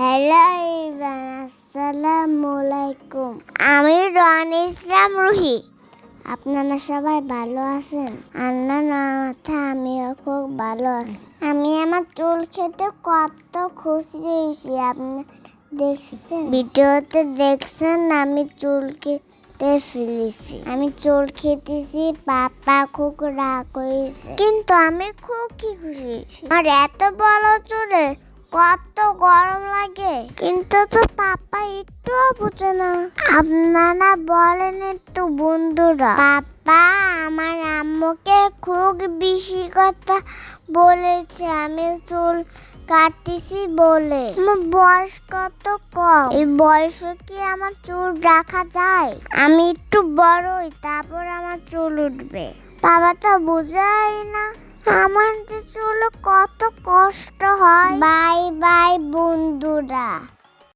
Hello everyone, আসসালামু আলাইকুম। আমি রন ইসলাম রুহি। আপনারা সবাই ভালো আছেন? আল্লাহর রহমতে আমিও খুব ভালো আছি। আমি আমার চুল খেতে কত খুশি হয়েছি। আপনি দেখছেন, ভিডিওতে দেখছেন আমি চুল কেটে ফেলেছি। আমি চুল খেতেছি, পাপা খুব রাগ হয়েছে, কিন্তু আমি খুব খুশি। আর এত বড় চুলে কত গরম লাগে, কিন্তু তো পাপা একটুও বুঝে না। আপনারা বলেন একটু বন্ধুরা। পাপা আমার আম্মুকে খুব বেশি কথা বলেছে আমি চুল কাটতেছি বলে। আমার বয়স কত কম, এই বয়সে কি আমার চুল রাখা যায়? আমি একটু বড়ই, তারপর আমার চুল উঠবে। বাবা তো বুঝাই না আমার যে চুল কত কষ্ট হয়। বাই বাই বন্ধুরা।